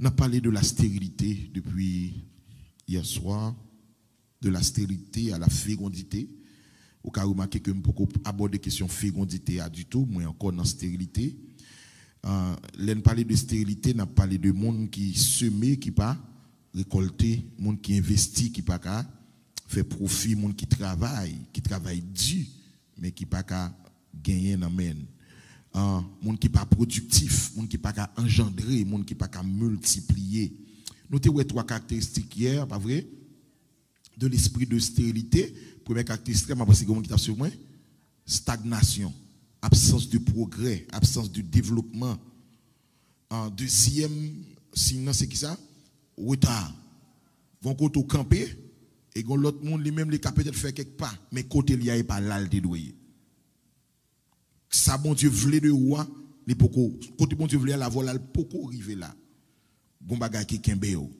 On a parlé de la stérilité depuis hier soir, de la stérilité à la fécondité. Vous avez remarqué que je ne peux pas aborder la question fécondité du tout, mais encore dans la stérilité. L'on parle de stérilité, on a parlé de monde qui semé, qui pas récolté, monde qui investit, qui pas fait profit, monde qui travaille dur, mais qui pas gagner dans men. Monde qui pas productif, monde qui pas engendrer, monde qui pas multiplier. Notez ouais trois caractéristiques hier, pas vrai? De l'esprit de stérilité. Première caractéristique, je pense que c'est qui t'a sur moi, stagnation, absence de progrès, absence de développement. Deuxième signe, c'est qui ça? Retard. Vont côté camper et l'autre monde lui-même les peut-être faire quelque part, mais côté il y a pas là le dédouiller. Ça bon Dieu voulait de roi, les poko côté bon Dieu voulait la voile, le poko arriver là. Bon bagage qui kembe yo.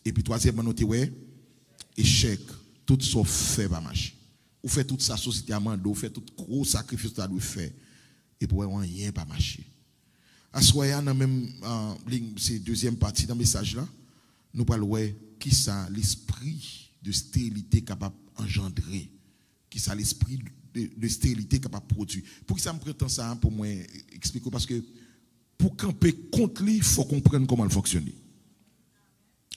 Et puis troisièmement noté ouais, échec, tout ça fait pas marcher. Ou fait toute sa société à mando, ou fait tout gros sacrifice que doit faire et pour rien pas marcher. À soya dans même c'est deuxième partie dans message là, nous parlons ouais qui ça l'esprit de stérilité capable engendrer, qui ça l'esprit de stérilité capable produire. Pour que ça me prétend ça pour moi expliquer parce que pour camper contre lui, il faut comprendre comment il fonctionne.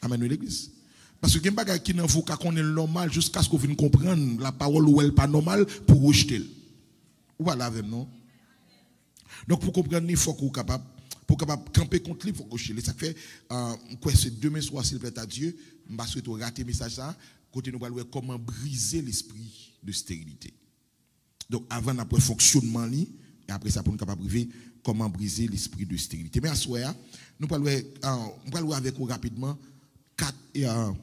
Amen l'église. Parce que il y a des choses qui n'en faut qu'on est normal jusqu'à ce qu'on vienne comprendre la parole ou elle pas normale pour rejeter. Voilà avec nous. Donc pour comprendre, il faut qu'on soit capable pour capable camper contre lui, il faut rejeter. Ça fait quoi c'est demain soir s'il plaît à Dieu, je vais souhaiter rater message ça côté nous va voir comment briser l'esprit de stérilité. Donc avant après fonctionnement et après ça pour nous capable briser comment briser l'esprit de stérilité. Mais à soir nous parlons avec vous rapidement quatre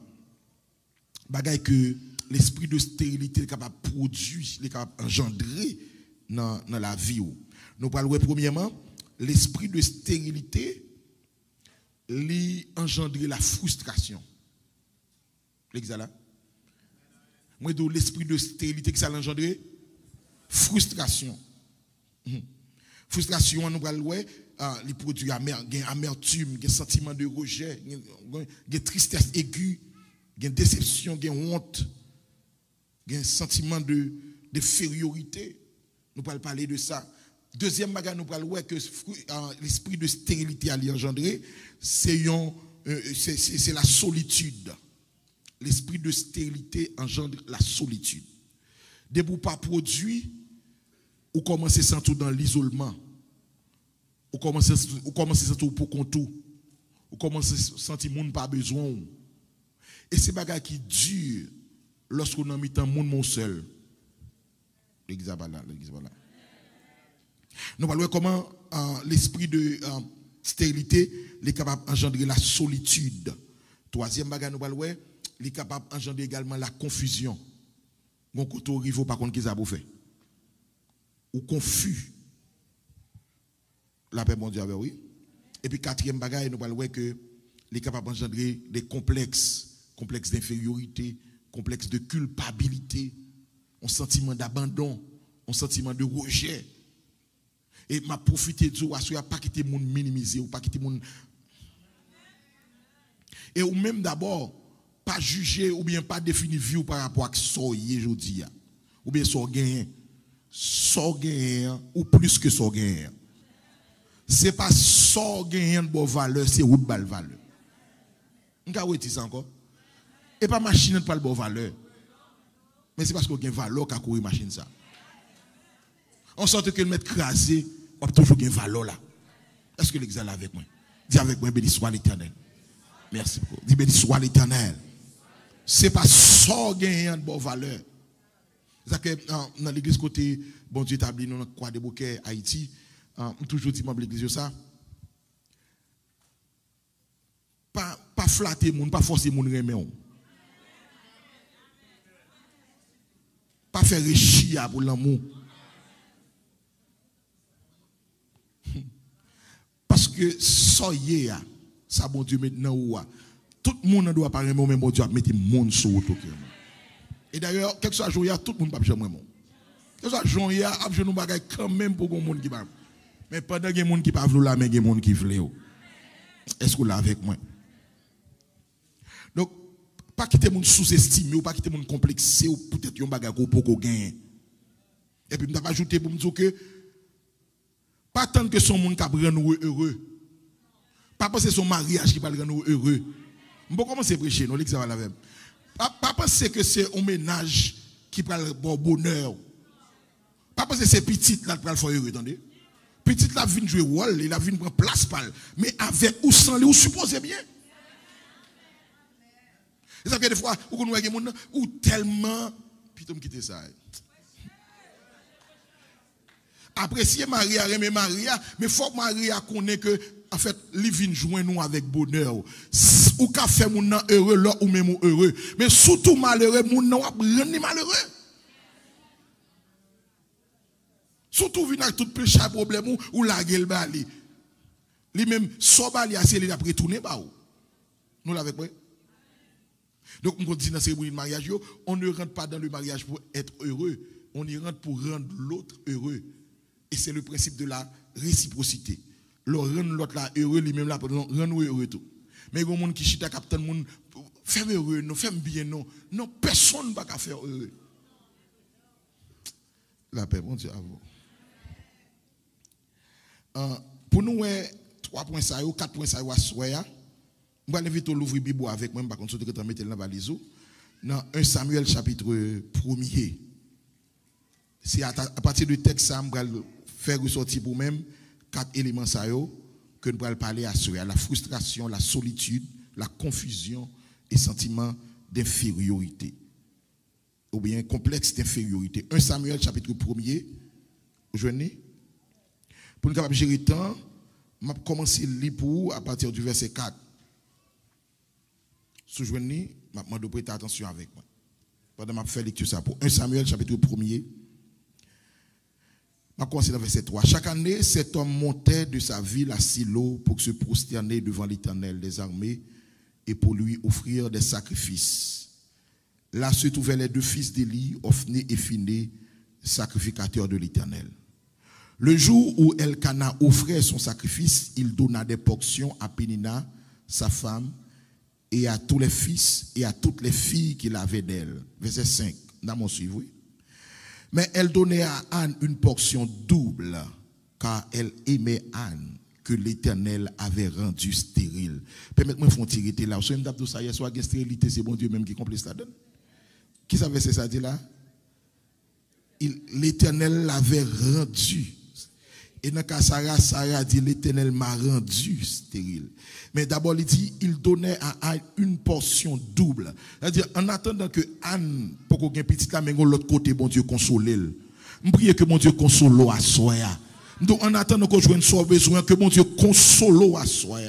bagaille que l'esprit de stérilité est capable de produire, est capable d'engendrer dans la vie. Nous parlons premièrement, l'esprit de stérilité engendrer la frustration. L'exala. Moi, de l'esprit de stérilité que ça engendrer frustration. Frustration, nous parlons les produits amertume, des sentiments de rejet, des tristesse aiguë, des déception, des honte, des sentiments de infériorité. Nous parlons parler de ça. Deuxième bagage, nous parlons que l'esprit de stérilité à engendrer, c'est la solitude. L'esprit de stérilité engendre la solitude. Dès que vous pas produit, vous commencez à sentir dans l'isolement. Vous commencez à sentir pour contour. Vous commencez à sentir que le monde n'a pas besoin. Et c'est bagage qui dure lorsqu'on a mis un monde seul. L'exabala. Nous parlons comment l'esprit de stérilité est capable d'engendrer la solitude. Troisième bagage, nous parlons, il est capable d'engendrer également la confusion. Mon côté au rivo, par contre, qu'ils ont fait. Ou confus. La paix mondiale, oui. Et puis, quatrième bagage, nous parlons que il est capable d'engendrer des complexes d'infériorité, complexes de culpabilité, un sentiment d'abandon, un sentiment de rejet. Et m'a profité de ça, à pas quitter monde minimiser ou pas quitter monde. Et ou même d'abord pas juger ou bien pas définir vie par rapport à ce que aujourd'hui ou bien so gain ou plus que so gain. C'est pas so gain de bonne valeur, c'est ou de bonne valeur. On va dire ça encore. Et pas machine de pas de bonne valeur. Mais c'est parce qu'on a une valeur qu'a courir machine ça. En sorte que le mettre crasé, on a toujours une valeur là. Est-ce que l'exal avec moi? Dis avec moi, béni soit l'Éternel. Merci beaucoup. Dis béni soit l'Éternel. C'est pas ça gagnant de bonne valeur. C'est que dans l'église côté bon Dieu établi dans notre croix de bouquet Haïti, toujours dit membre l'église ça. Pas flatter moun, pas forcer moun remer. Pas faire réchia pour l'amour. Parce que ça y est, ça bon Dieu maintenant ou tout le monde ne doit pas remer, mais bon Dieu a mettre le monde sur le cœur. Et d'ailleurs, quel que soit jour, tout le monde ne peut pas jamais. Quel que soit jour, il y a nous bagaille quand même pour le monde qui va. Mais pendant que les gens qui ne peuvent pas, mais il y a des gens qui veulent. Est-ce que vous l'avez avec moi? Donc, pas quitter mon sous-estimé ou pas quitter mon complexé ou peut-être un bagage pour qu'on gagne. Et puis, je vais ajouter pour me dire que, pas tant que son monde qui va rendre heureux. Pas penser son mariage qui va le rendre heureux. Je vais commencer à prêcher, nous, ça va la même. Pas penser que c'est un ménage qui va le bonheur. Pas penser que c'est petit là qui va le faire heureux, attendez. Petit là vient jouer rôle, il a vient prendre place par. Mais avec ou sans lui, vous supposez bien. Et ça fait des fois, où nous voyons des gens ou tellement. Putain, me quitter ça. Apprécier Maria, aimer Maria, mais il faut que Maria connaisse que, en fait, il vient joindre nous avec bonheur. Ou qu'a fait mon nom heureux, là, ou même heureux. Mais surtout malheureux, mon nom va rendre malheureux. Surtout vient avec tout péché problème ou la gueule bali. Lui même, so bali a c'est il a retourné ba ou. Nous l'avons pris. Donc, on dit dans la cérémonie de mariage, on ne rentre pas dans le mariage pour être heureux. On y rentre pour rendre l'autre heureux. Et c'est le principe de la réciprocité. Le rendre l'autre là heureux, lui-même là, rendre heureux tout. Mais il y a des gens qui chita captain monde, fais-moi heureux, non, fais-moi bien, non. Non, personne ne va pas faire heureux. La paix, bon Dieu, à vous. Pour nous, 3 points, 4 points, ça va je vais inviter à l'ouvrir la Bible avec moi, par contre, je vais mettre dans la valise. Dans 1 Samuel chapitre 1er. C'est à partir du texte, ça, je vais faire ressortir pour même 4 éléments que nous allons parler à ceux, la frustration, la solitude, la confusion et sentiment d'infériorité. Ou bien complexe d'infériorité. 1 Samuel chapitre 1er. Vous voyez? Pour nous capables de gérer le temps, je vais commencer à lire pour à partir du verset 4. Si vous voyez, je vais demander de prêter attention avec moi. Pendant que je fais lecture ça pour 1 Samuel chapitre 1er. Je vais commencer dans verset 3. Chaque année, cet homme montait de sa ville à Silo pour se prosterner devant l'Éternel des armées et pour lui offrir des sacrifices. Là se trouvaient les 2 fils d'Élie, Ophné et Phiné, sacrificateurs de l'Éternel. Le jour où Elkana offrait son sacrifice, il donna des portions à Pénina, sa femme, et à tous les fils et à toutes les filles qu'il avait d'elle. Verset 5. Dans mon suivi. Mais elle donnait à Anne une portion double, car elle aimait Anne, que l'Éternel avait rendue stérile. Permettez-moi de faire tirer là. Si vous ça hier soir, stérilité, c'est bon Dieu même qui complète ça donne. Qui savait c'est ça dit là? L'Éternel l'avait rendu. Et dans le cas Sarah dit l'Éternel m'a rendu stérile. Mais d'abord il dit il donnait à Anne une portion double. C'est-à-dire en attendant que Anne pour qu'on ait petit là mais de l'autre côté bon Dieu console. Je prie que mon Dieu console à soi. Donc en attendant que je joigne son besoin que mon Dieu console à soi.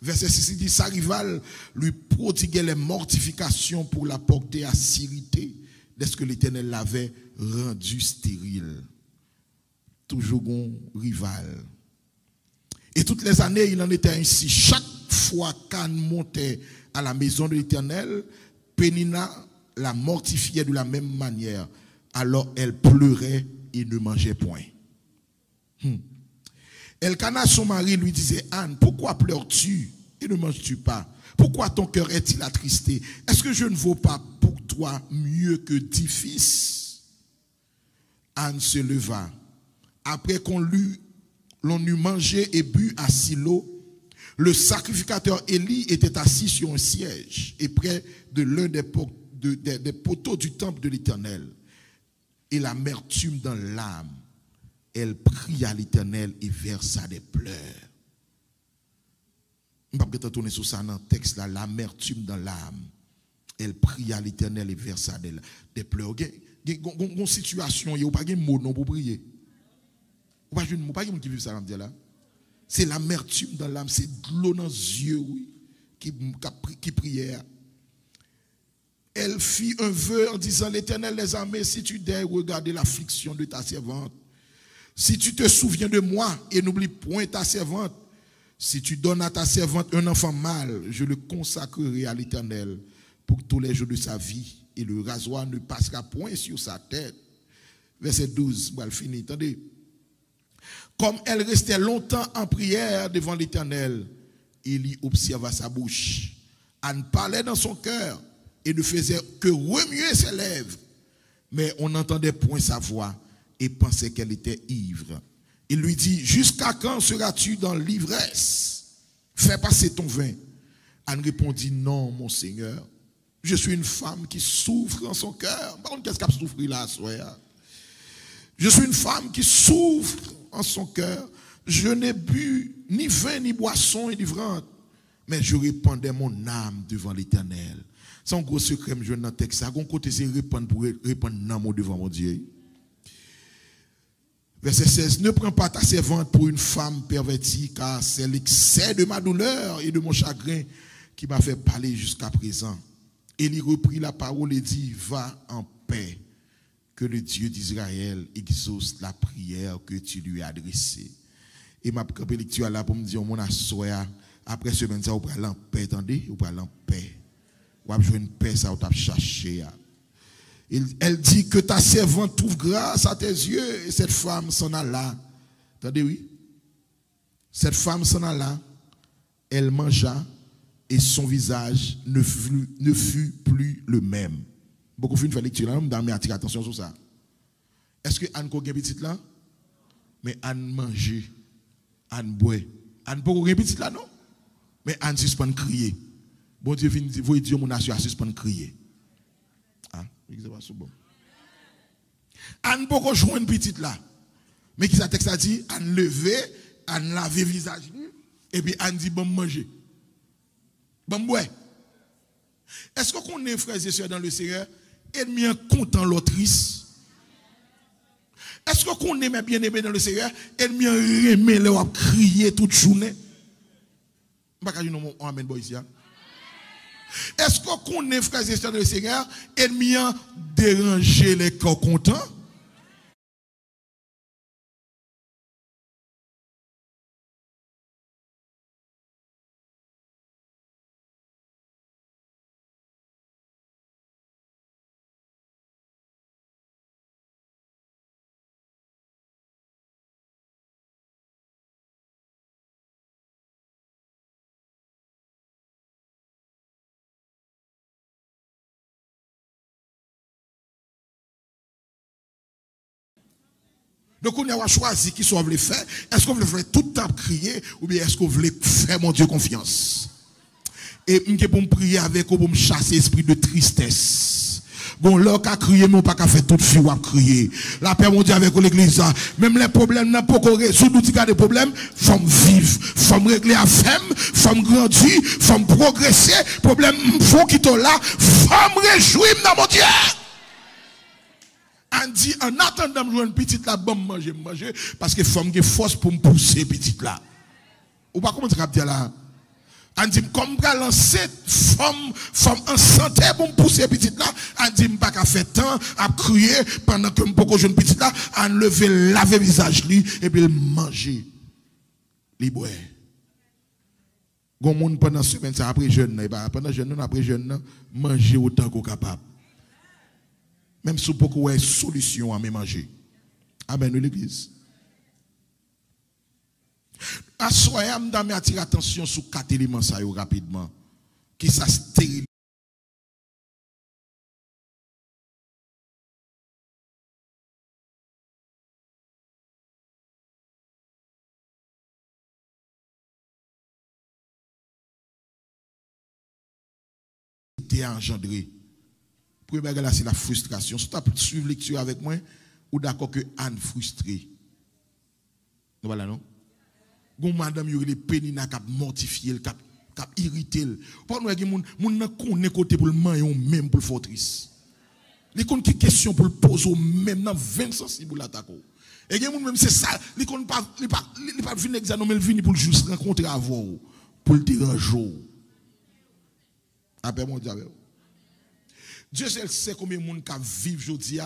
Verset 6 il dit sa rivale lui prodiguait les mortifications pour la porter à sérité dès que l'Éternel l'avait rendu stérile. Toujours un rival. Et toutes les années, il en était ainsi. Chaque fois qu'Anne montait à la maison de l'Éternel, Pénina la mortifiait de la même manière. Alors elle pleurait et ne mangeait point. Elkana, son mari, lui disait, Anne, pourquoi pleures-tu et ne manges-tu pas? Pourquoi ton cœur est-il attristé? Est-ce que je ne vaux pas pour toi mieux que 10 fils? Anne se leva. Après l'on eut mangé et bu à Silo, le sacrificateur Élie était assis sur un siège et près de l'un des poteaux du temple de l'Éternel. Et l'amertume dans l'âme, elle pria à l'Éternel et versa des pleurs. Je ne vais pas tourner sur ça dans le texte là, l'amertume dans l'âme. Elle pria à l'Éternel et versa des pleurs. Il y a une situation, il n'y a pas de mot non pour prier. Pas de monde qui vit ça là. C'est l'amertume dans l'âme, c'est de l'eau dans les yeux, oui, qui priait. Elle fit un vœu en disant, l'Éternel des armées, si tu daignes regarder l'affliction de ta servante, si tu te souviens de moi et n'oublie point ta servante, si tu donnes à ta servante un enfant mâle, je le consacrerai à l'Éternel pour tous les jours de sa vie et le rasoir ne passera point sur sa tête. Verset 12, on va le finir, attendez. Comme elle restait longtemps en prière devant l'Éternel, Élie observa sa bouche. Anne parlait dans son cœur et ne faisait que remuer ses lèvres. Mais on n'entendait point sa voix et pensait qu'elle était ivre. Il lui dit, jusqu'à quand seras-tu dans l'ivresse? Fais passer ton vin. Anne répondit, non, mon Seigneur. Je suis une femme qui souffre en son cœur. Par contre, qu'est-ce qu'elle souffre là, soya? Je suis une femme qui souffre en son cœur. Je n'ai bu ni vin ni boisson enivrante, mais je répandais mon âme devant l'Éternel. C'est un gros secret, je dans le texte. Ça, côté, c'est répandre pour répandre l'âme devant mon Dieu. Verset 16. Ne prends pas ta servante pour une femme pervertie, car c'est l'excès de ma douleur et de mon chagrin qui m'a fait parler jusqu'à présent. Élie reprit la parole et dit, va en paix, que le Dieu d'Israël exauce la prière que tu lui as adressée. Et ma lecture là pour me dire, mon assoya, après semaine, ça, vous allez en paix, attendez, vous allez en paix. Vous avez besoin de paix, ça, vous avez cherché. Elle dit que ta servante trouve grâce à tes yeux, et cette femme s'en alla. Attendez, oui. Cette femme s'en alla, elle mangea, et son visage ne fut plus le même. Beaucoup de lecture là, mais attirer attention sur ça. Est-ce que Anne a petite là? Mais Anne mangeait, Anne boit. Anne pas une petite là, non? Mais Anne suspend crier. Bon Dieu, vous Dieu, mon nation, suspend crier. Ah, c'est pas bon. Anne pas joindre petite là. Mais qui ça texte a dit? Anne levé, Anne lavé visage. Et puis Anne dit, bon manger. Bon bois. Est-ce qu'on est frères et sœurs dans le Seigneur? Ennemi content l'autrice. Est-ce qu'on est bien aimé dans le Seigneur? Ennemi aimé le crier toute journée. Amen boy ici. Est-ce qu'on est frères et sœurs dans le Seigneur? Ennemi déranger les corps contents. Donc, on a choisi qui soit voulu faire. Est-ce qu'on veut faire tout le temps crier ou bien est-ce qu'on veut faire mon Dieu confiance? Et pour me prier avec vous, pour me chasser l'esprit de tristesse. Bon, là, qu'à crier, mais on pas qu'à faire toute fille ou à crier. La paix, mon Dieu, avec l'église, même les problèmes, n'a pas qu'on résout, nous disons des problèmes, faut vivre, faut régler à femme, faut grandir, faut progresser, problème, faut quitter là, faut me réjouir dans mon Dieu. On dit, en attendant de jouer une petite là, bon, manger, parce que femme qui force pour me pousser petite là. Ou pas comment tu vas dire là? On dit, comme je lancer femme en santé pour me pousser petite là, on dit, je ne pas qu'à faire temps, à crier pendant que je peux jouer une petite là, à lever, laver le visage lui, et puis manger. Les boire. Gon monde pendant semaine, ça après jeune, pendant jeune, après jeune, manger autant qu'on capable. Même si beaucoup de solution à me manger. Amen, l'église. À soir, je vais attirer attention sur 4 éléments ça rapidement. Qui ça stérilise. Engendré. Premier bagage là, c'est la frustration. Si tu as suivi lecture avec moi, ou d'accord que Anne frustrée. Voilà, non? Gon madame yo les pénina qui mortifié, qui irrité. Pour nous gen moun nan connaît côté pour le mayon même pour le fortrice. Les kon qui question pour le poser même dans 20 sensible l'attaque. Et gen moun même c'est ça, les kon pas venir examiner mais venir pour juste rencontrer avant pour le déranger. Après mon diable. Dieu seul sait combien de monde qui vivent aujourd'hui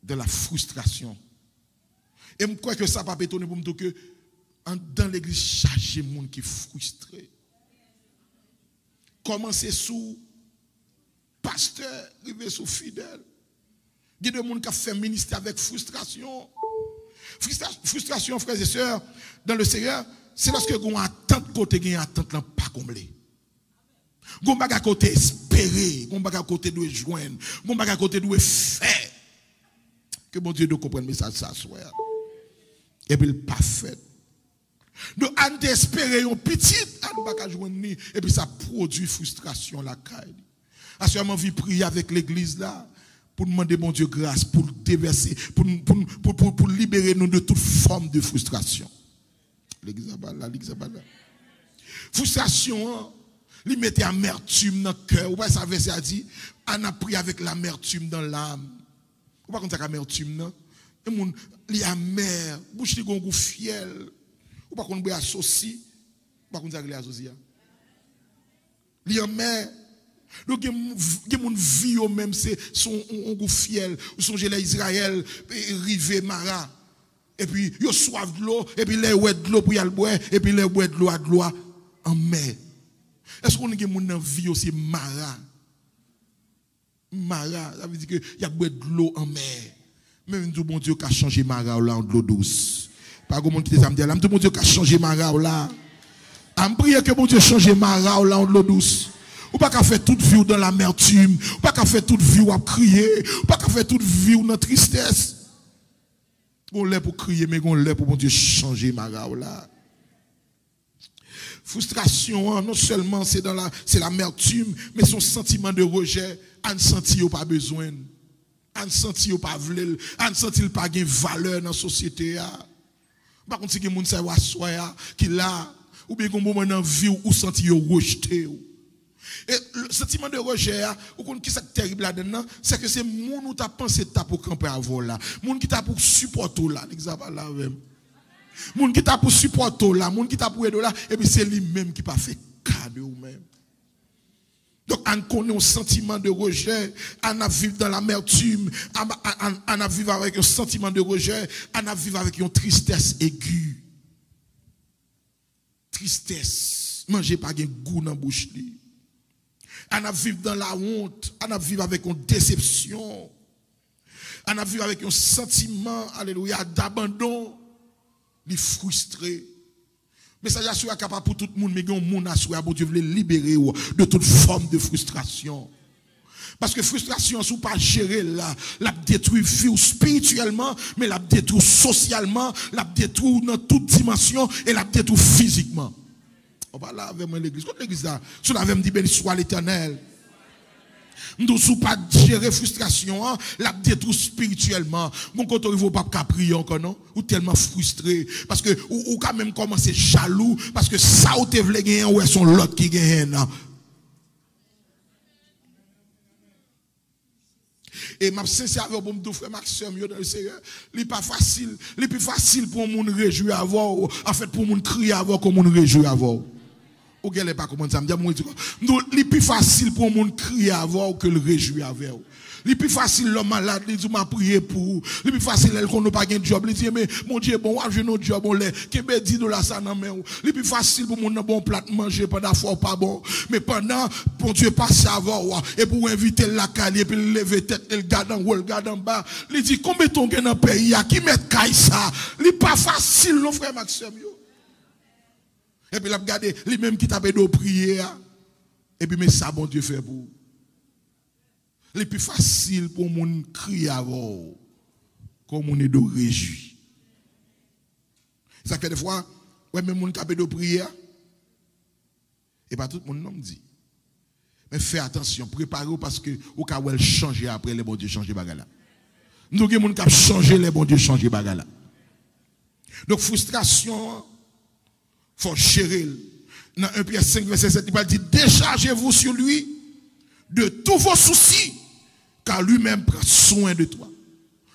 de la frustration. Et je crois que ça va pas étonner pour me dire que dans l'église, chargé de monde qui est frustré. Commencez sous pasteur, arriver sous fidèle. Il y a des gens qui fait ministère avec frustration. Frustration, frères et sœurs, dans le Seigneur, c'est lorsque vous avez attente côté, vous avez attente pas comblée. Gon baga côté espérer, gon baga côté doit joindre, gon baga côté doit faire. Que bon Dieu nous comprenne le message ça soir. Et puis le pas fait. Donc on espérer un petit on baga joindre ni et puis ça produit frustration la caille. Assurément vie prier avec l'église là pour demander bon Dieu grâce pour déverser pour libérer nous de toute forme de frustration. L'église là. Frustration il mettait amertume dans le cœur. Ou pas ça verset a dit, on a pris avec l'amertume dans l'âme. Ou pas comme ça amertume non. Et mon li amer, bouche li gon goût fiel. Ou pas qu'on boit associé. Ou pas comme ça li associé. Li amer. Donc il mon vie au même c'est son goût fiel ou son gelé Israël rivé Mara. Et puis yo soif de l'eau et puis les ouais de l'eau pour y aller boire et puis les ouais de l'eau à gloire en mer. Est-ce qu'on a des gens dans vie aussi Mara? Mara, ça veut dire que y a de l'eau en mer. Même tout bon Dieu qui a changé Mara là en de l'eau douce. Pas comme qui ça me dit là, tout bon Dieu qui a changé Mara là. On prie que bon Dieu change Mara là en de l'eau douce. Ou pas qu'à faire toute vie dans l'amertume, ou pas qu'à faire toute vie ou à crier, ou pas qu'à faire toute vie ou dans la tristesse. On l'est pour crier, mais on l'est pour bon Dieu changer Mara là. Frustration, non seulement c'est l'amertume, mais son sentiment de rejet, on ne sentit pas besoin, on ne sentit pas vle, on ne sentit pas de valeur dans la société. Par contre, si quelqu'un sait qui là, ou bien qu'on moment dans vie ou sentit rejeté. Et le sentiment de rejet, ou qu'on qui c'est terrible là-dedans, c'est que c'est moun ou t'a pensé t'a pour camper avant là, moun qui t'a pour supporter là, l'exemple là même. Moun qui t'a pour supporter là, moun qui t'a pour aider là, et puis c'est lui-même qui pas fait cadeau ou même. Donc on connaît un sentiment de rejet, on a vivre dans l'amertume, on a vivre avec un sentiment de rejet, on a vivre avec une tristesse aiguë. Tristesse, manger pas de goût dans la bouche. On a vivre dans la honte, on a vivre avec une déception, on a vivre avec un sentiment, alléluia, d'abandon. Les frustrés. Mais ça, j'assure capable pour tout le monde, mais il y a un monde assure, bon Dieu veut libérer de toute forme de frustration. Parce que frustration, si vous ne pas gérer là, la détruit vie spirituellement, mais la détruit socialement, la détruit dans toute dimension et la détruit physiquement. On va là avec moi l'église. Quand l'église là, si on avait dit béni soit l'Éternel. Nous ne pas gérer frustration, la détruire spirituellement. Mon côté, il ne faut pas prier encore, non? Ou tellement frustré. Parce que, ou quand même commencer jaloux, parce que ça, ou te vle gagner, ou est son l'autre qui gagne, non? Et ma sincère avec mon deux frères Maxime dans le Seigneur, il n'est pas facile. Il est plus facile pour mon réjouir avant, en fait, pour mon crier avant, que mon réjouir avant. Ou qu'elle n'est pas comment ça me dit, il est plus facile pour mon crier avant que le réjouir avant. Il est plus facile l'homme malade, il dit m'a prié pour. Il est plus facile qu'on n'a pas de job, il dit mais mon Dieu bon, j'ai notre job on l'est, qui me dit $, ça dans main. Il est plus facile pour mon bon plat manger pendant fois pas bon, mais pendant pour Dieu passe avant et pour inviter la caille et puis lever tête, il garde en haut, il garde en bas. Il dit combien ton gain dans pays qui met caille ça. Il est pas facile non frère Maxime yo. Et puis, il a regardé, lui-même qui t'a de prier. Et puis, mais ça, bon Dieu fait pour. C'est plus facile pour mon crier avant. Comme on est de réjouir. Ça fait des fois, ouais, même mon capé de prier. Et pas tout le monde me dit. Mais fais attention, préparez-vous parce que au cas où elle change après, les bon Dieu change bagala. Nous avons des gens qui changent, les bon Dieu change bagala. Donc, frustration. Faut gérer. Dans 1 Pierre 5, verset 7, il va dire, déchargez-vous sur lui de tous vos soucis, car lui-même prend soin de toi.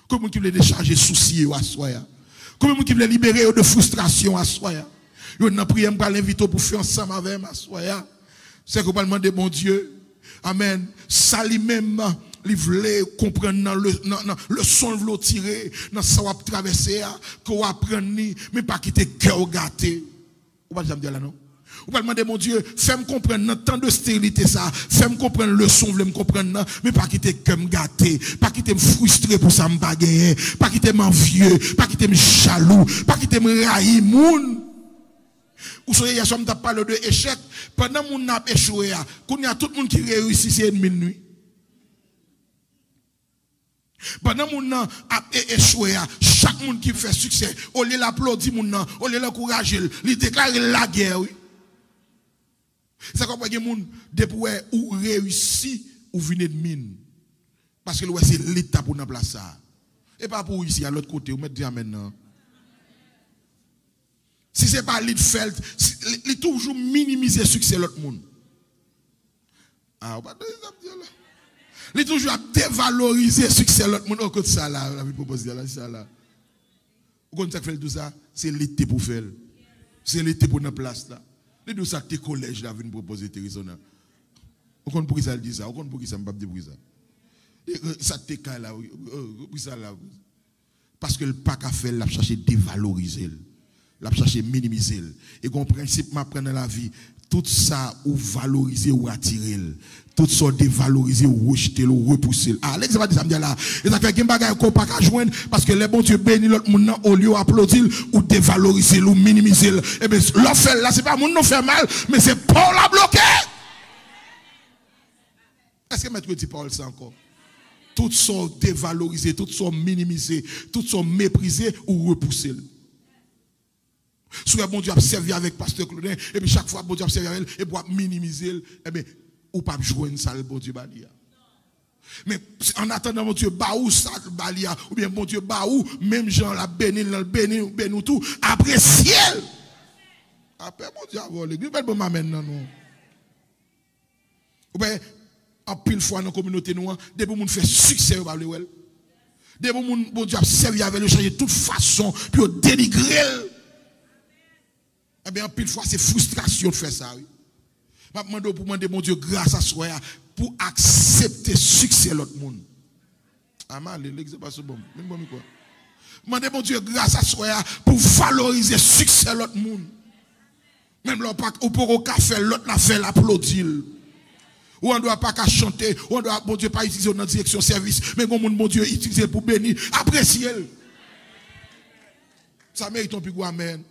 Comment tu veux décharger soucis à soi? Comment tu veux libérer de frustration à soi? Vous n'avez prié pour l'inviter pour faire ensemble avec moi à soi. C'est que vous demandez bon Dieu. Amen. Ça lui-même, il voulait comprendre dans le son que vous tirez, dans ça vous traverser, que vous apprenez, mais pas quitter cœur gâté. Ou pas dire là non? Ou pas demander mon Dieu, fais-moi comprendre dans temps de stérilité ça, fais-moi comprendre le son, voulez me comprendre, mais pas quitter comme gâté, pas quitter me frustré pour ça me pas gagner, pas quitter m'envieux, pas quitter me jaloux, pas quitter me railler moun. Ou soyez, hier soir, on parlé de échec. Pendant que nous avons échoué, qu'on y a tout le monde qui réussit, c'est ennemi de nuit. Pendant que nous avons échoué, chaque monde qui fait succès, on les applaudit, on les encourage, il déclare la guerre. Oui. C'est comme que moun depuis ou réussi ou venez de mine. Parce que c'est l'état pour nous placer ça. Et pas pour ici à l'autre côté, vous mettez maintenant. Si ce n'est pas Lidfeld, il est toujours minimiser le succès de l'autre monde. Ah, pas de là. Il est toujours à dévaloriser le succès de l'autre monde. Au côté de ça là, la vie proposée là, ça là. Vous connaissez que fait tout ça? C'est l'été pour faire. C'est l'été pour nous place là. Les deux ça tes collèges là viennent proposer Térisona. Vous connaissez pour qui ça dit ça? Vous connaissez pour qui ça me pas dire pour ça? Ça te cas là, pour ça là. Parce que le pas qu'à faire, l'a chercher dévaloriser, l'a chercher minimiser. Et qu'on principe m'apprendre dans la vie, tout ça ou valoriser ou attirer, tout ça dévaloriser ou rejeter ou repousser. Ah, l'exemple de ça me dit là, et ça fait qu'un bagage qu'on pas qu'à joindre parce que les bons Dieu bénit l'autre monde au lieu d'applaudir ou dévaloriser ou minimiser. Eh bien, l'offre là, c'est pas mon non fait mal, mais c'est Paul à bloquer. Est-ce que maître dit Paul ça encore? Tout sont dévalorisés, tout sont minimisés, tout sont méprisés ou repoussés. Soit bon Dieu a servi avec pasteur Claudin, et puis chaque fois bon Dieu a servi avec elle, et pour minimiser, et bien, ou pas jouer ça, le bon Dieu balia. Mais en attendant, bon Dieu, baou ça, balia, ou bien bon Dieu, baou, même gens la béni, béni, tout, après ciel. Après bon Dieu, avoir l'église, bon maintenant, non. Ou bien, en pile fois dans la communauté noire, des gens qui font succès, des gens qui bon Dieu a servi avec le changer de toute façon, puis dénigrer. Eh bien, en pile fois, c'est frustration de faire ça. Oui. Je demande pour demander, mon Dieu, grâce à soi, pour accepter le succès de l'autre monde. Amen, l'exemple pas bon. Même bon, quoi. Je demande, mon Dieu, grâce à soi, pour valoriser le succès de l'autre monde. Même là, on peut pas faire l'autre, la faire l'applaudir. Ou on ne doit pas qu'à chanter, ou on doit, bon Dieu, pas utiliser dans direction service, mais mon Dieu, utiliser pour bénir, apprécier. Ça mérite un plus gros amen.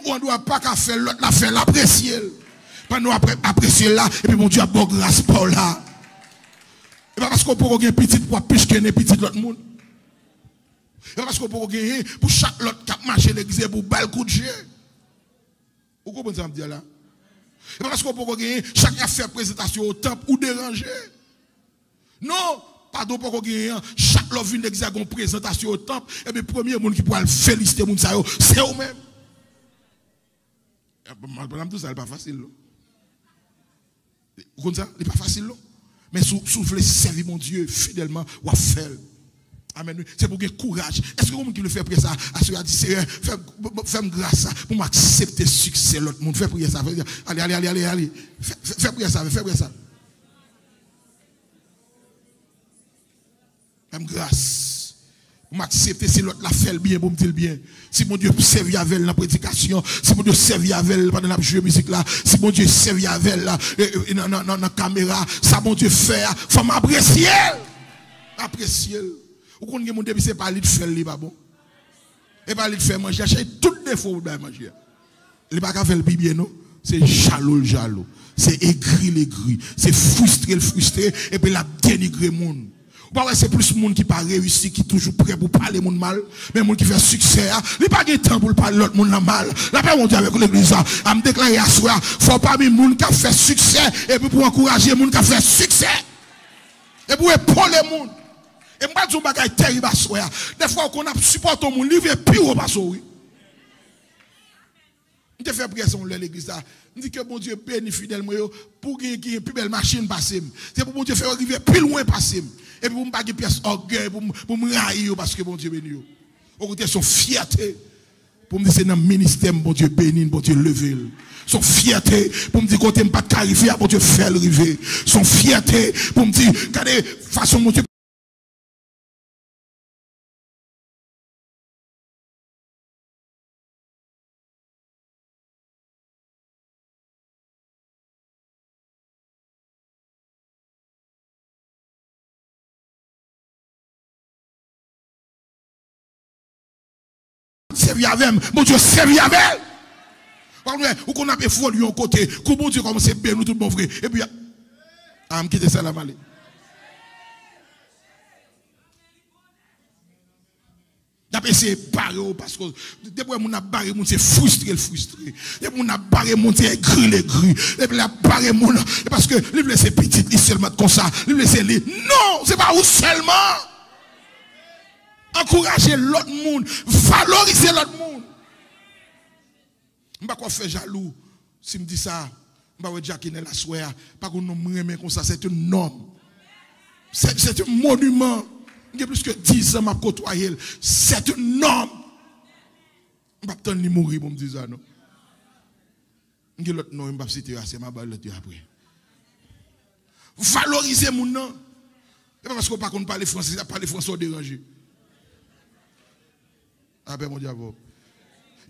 On ne doit pas qu'à faire l'autre, la faire l'apprécier. Pendant apprécier là, et puis mon Dieu a bon grâce pour là. Et pas parce qu'on peut gagner petit pour picher les petits l'autre monde. Et pas parce qu'on peut gagner pour chaque l'autre qui a marché l'église pour bel coup de jeu. Vous comprenez ça me dire là? Et parce qu'on peut gagner, chacun fait présentation au temple ou déranger. Non, pardon pour gagner, chaque l'homme vient d'exagon présentation au temple, et bien, le premier monde qui pourra le féliciter, c'est eux-mêmes. Tout ça, c'est pas facile. Vous comprenez ça? C'est pas facile. Mais si vous voulez servir mon Dieu fidèlement, ou à faire. Amen. C'est pour gagner courage. Est-ce que vous qui le fait prier ça? A dit, Seigneur, fais-moi grâce pour m'accepter le succès de l'autre monde. Fais prier ça. Allez. Fais prier ça. Fais prier ça. Fais-moi grâce pour m'accepter si l'autre la fait le bien, pour me dire le bien. Si mon Dieu servit avec elle dans la prédication, si mon Dieu servit avec elle pendant la jeu musique là, si mon Dieu servit avec elle dans la caméra, ça mon Dieu fait, il faut m'apprécier. Apprécier. Ou qu'on a mon début, c'est pas lui de faire, il pas bon. Et pas lui de faire manger, j'ai tout défaut pour manger. Il n'est pas qu'à faire le bien, non? C'est jaloux, c'est aigri, c'est frustré, et puis la dénigrer le monde. C'est plus le monde qui n'a pas réussi, qui est toujours prêt pour parler monde mal, mais le monde qui fait succès, il n'a pas de temps pour parler l'autre monde mal. La paix, mon Dieu, avec l'église, à me déclarer à soi, il ne faut pas mis le monde qui a fait succès, et puis pour encourager le monde qui a fait succès, et pour épauler le monde. Et moi, je suis terrible à soi. Des fois, qu'on a supporté mon livre, et pire au basso, oui. Je fais pression à l'église. Je dis que mon Dieu bénit fidèlement pour qu'il y ait une plus belle machine passer. C'est pour mon Dieu faire arriver plus loin passer. Et puis pour me pas de pièce orgueil, pour me railler parce que mon Dieu bénit. Au côté son fierté. Pour me dire c'est dans le ministère, mon Dieu bénit, mon Dieu levé. Son fierté pour me dire qu'on n'aime pas de qualifier, mon Dieu fait le river. Son fierté pour me dire, regardez, façon mon Dieu. Servi avec, mon Dieu servi avec. Ou qu'on a fait fou de côté, qu'on bon Dieu commence à bien nous tout bon vrai. Et puis, me quitter ça la vallée. D'après essayé de barrer parce que depuis qu'on a barré, c'est frustré. Depuis qu'on a barré, c'est aigri. Depuis qu'on a barré, parce que lui laisse petit, lui seulement comme ça. Lui laisse lui. Non, c'est pas vous seulement. Encourager l'autre monde, valoriser l'autre monde. Je ne vais pas faire jaloux. Si je me dis ça, je ne vais pas dire qu'il est la soirée. Pas qu'on me comme ça, c'est un norme. C'est un monument. Il y a plus que 10 ans, je côtoyer. C'est une norme. Je ne vais pas mourir pour me dire ça, non. Il y a l'autre nom, je ne vais pas citer, c'est ma balle après. Valoriser mon nom. Ce n'est pas parce qu'on ne parle pas français, ça parle français dérangé. Ah ben mon diable.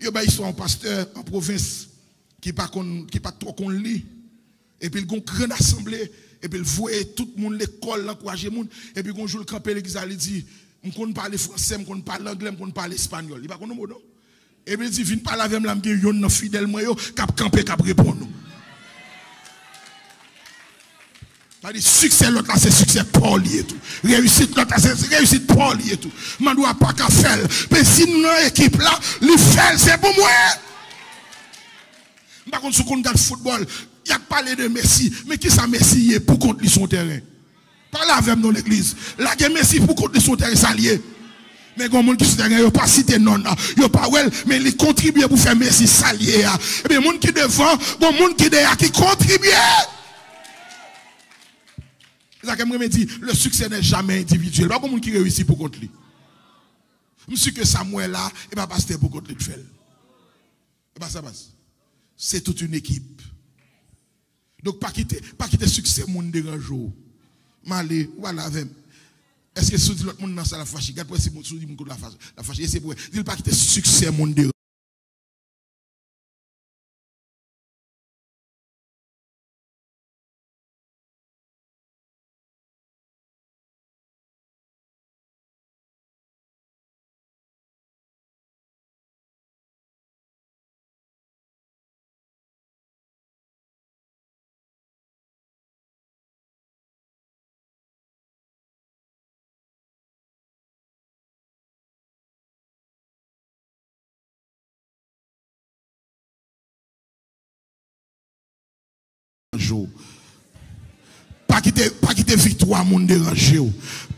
Il y a une histoire un pasteur en province qui pas trop qu'on lit. Et puis il y a une grande assemblée. Et puis il voit tout le monde l'école, l'encourager le monde. Et puis il joue le campé, l'église, il dit, je ne connais pas le français, je ne connais pas l'anglais, je ne connais pas l'espagnol. Il ne connaît pas non. Et puis il dit, viens parler avec moi, je suis fidèle, je suis campé, je répondre. Il dit, succès l'autre là, c'est succès pour lui et tout. Réussite l'autre là, c'est réussite pour lui et tout. Je ne dois pas qu'à faire. Mais si nous avons une équipe là, le faire, c'est pour moi. Par contre, si on regarde le football, il y a parlé de Messi. Mais qui ça Messi est pour contre son terrain? Parlez avec nous dans l'église. Là, il y a Messi pour contre son terrain, ça lié. Mais il y a des gens qui sont derrière, ils n'ont pas cité non. Ils n'ont pas well, mais ils contribuent pour faire Messi salier. Et bien, les gens qui devant, les gens qui derrière, qui contribuent. C'est ça que je me dis, le succès n'est jamais individuel. Pas comme qui réussit pour contre lui. Je suis que Samuel là, et pas pasteur pour contre lui de faire. Et pas ça passe. C'est toute une équipe. Donc pas quitter succès mon dérange. Malé, voilà avec. Est-ce que si l'autre monde dans ça la fâche, regarde pour si mon dit mon la fâche, c'est pour dire pas quitter succès mon dérange. Pas quitter victoire mon déranger,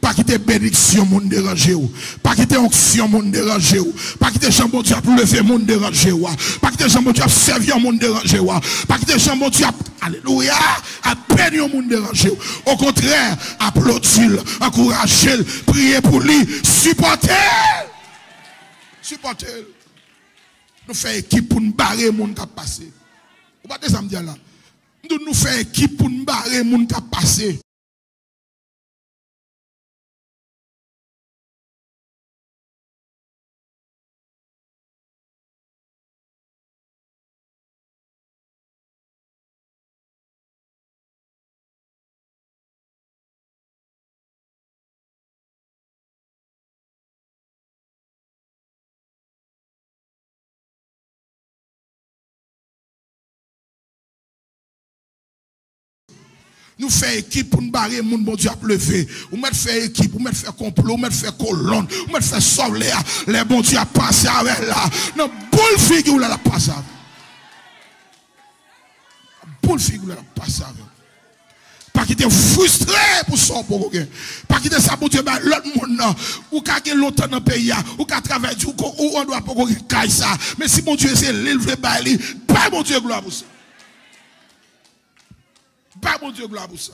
pas quitter bénédiction mon déranger, pas quitter onction mon déranger, pas quitter jambon Dieu pour lever mon déranger, pas quitter jambon Dieu servir mon déranger, pas quitter jambon Dieu alléluia à bénir mon déranger. Au contraire, applaudir, encourager, prier pour lui, supporter. Nous faisons équipe pour nous barrer mon qui a passé. Vous pas ça me dire là. Nous faisons équipe pour nous barrer mon qui a passé. Nous faisons équipe pour nous barrer, mon bon Dieu a levé. Ou mettre faire équipe, ou mettre faire complot, ou mettre faire colonne, ou mettre faire sauver les bons Dieu a passé avec là. Non, boule figure là, la passe avec. Boule figure là, la passe avec. Pas qu'il était frustré pour ça, pour rien. Pas qu'il était ça pour Dieu, mais l'autre monde, ou qu'a gagné longtemps dans le pays, ou qu'a travaillé, ou on doit pas gagner ça. Mais si mon Dieu c'est l'élevé, pas mon Dieu gloire pour ça. Pas mon Dieu gloire pour ça.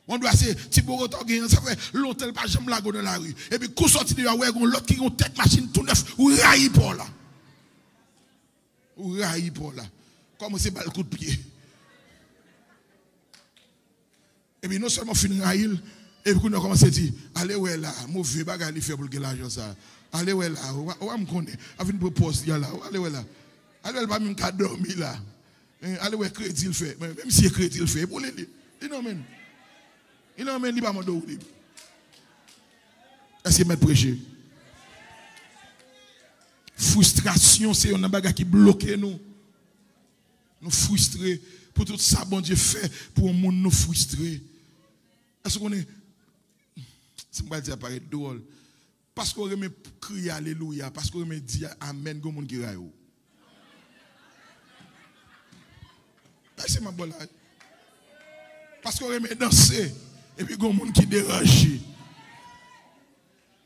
On doit se si pour autant ça fait longtemps pas jamais la dans la rue. Et puis qu'on sorti de là ouais l'autre qui ont tête machine tout neuf ou raï pour là. Ou raï pour là. Comme c'est pas le coup de pied. Et puis non seulement fin raïl et puis on a commencé à dire allez ouais là mauvais bagarre il fait pour que l'argent ça. Allez ouais là on me connaît avec une propose là allez ouais là. Allez pas même qu'à dormir là. Allez ouais crédit il fait même si crédit il fait pour les il n'emmène il pas mandou libre. Est-ce que mettre prêcher frustration c'est un bagage qui bloque nous Nous frustrés pour tout ça, bon Dieu fait pour un monde nous frustrés. Est-ce qu'on est. C'est pas dire paraît drôle. Parce qu'on remet crier alléluia, parce qu'on remet dire amen, comme monde qui raille. C'est ma bonne. Parce qu'on remet danser, et puis comme monde qui dérange.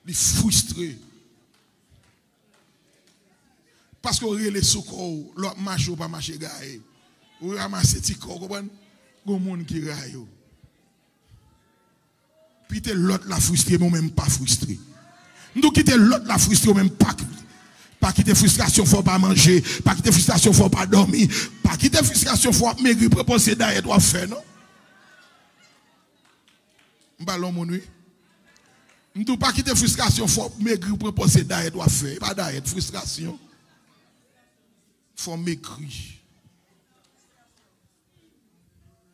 Il est frustré. Parce qu'on remet les secours, l'autre marche ou pas marcher gaé. Ou ramasser petit corps, comprenez? Comme monde qui raille. Puis l'autre la frustré, mais même pas frustré. Nous quitter l'autre la frustré, même pas quitter frustration, faut pas manger, pas quitter frustration, faut pas dormir, pas quitter frustration, faut maigrir, proposer d'ailleurs, doit faire, non? Ballon mon nuit. Nous pas quitter frustration, faut maigrir, proposer d'ailleurs, doit faire, pas d'ailleurs, frustration. Faut maigrir.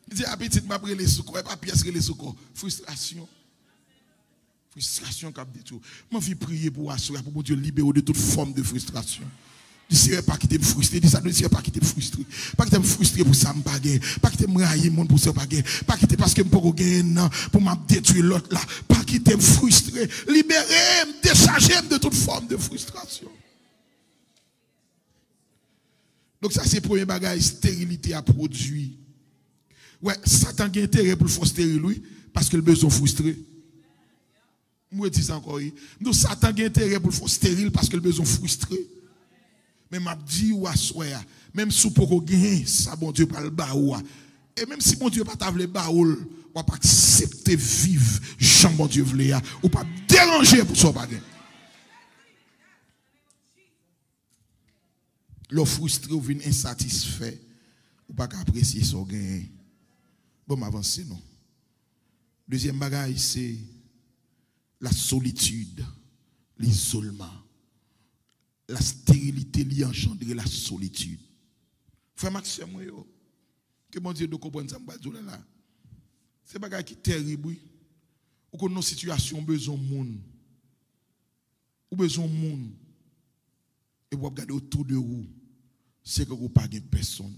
Il dit, appétit m'a pris les secours, pas pièce les secours. Frustration. Frustration cap de tout. Moi je prier pour assurer pour Dieu libérer de toute forme de frustration. Je ne serais pas quitter me frustrer, dis ça ne serait pas quitter me frustrer. Pas quitter me frustrer pour ça me baguer, pas quitter me railler monde pour ça baguer, pas quitter parce que me pas gagner pour m'a détruire l'autre là, pas quitter me frustrer, libérer, me décharger de toute forme de frustration. Donc ça c'est le premier bagage stérilité à produire. Ouais, Satan a intérêt pour le faire stérile lui parce que le besoin frustré. Moi, je dis ça encore. Nous, Satan a intérêt pour le faire stérile parce que le besoin frustré. Mais m'a dit ou à soya, même si vous pouvez gagner, ça bon Dieu pas le baou. Et même si bon Dieu pas t'avle baoul, ou pas accepter vivre, Jean bon Dieu voulait, ou pas déranger pour ça pas gagner. Le frustré ou vient insatisfait, ou pas apprécier son gain. Bon, m'avancer non. Deuxième bagage c'est la solitude, l'isolement, la stérilité qui engendre la solitude. Frère Maxime, que mon Dieu nous comprenne ça, là. C'est un bagage qui est terrible. Ou que nos situations besoin de monde. Ou besoin de monde. Et vous regardez autour de vous, c'est que vous n'avez pas de personne.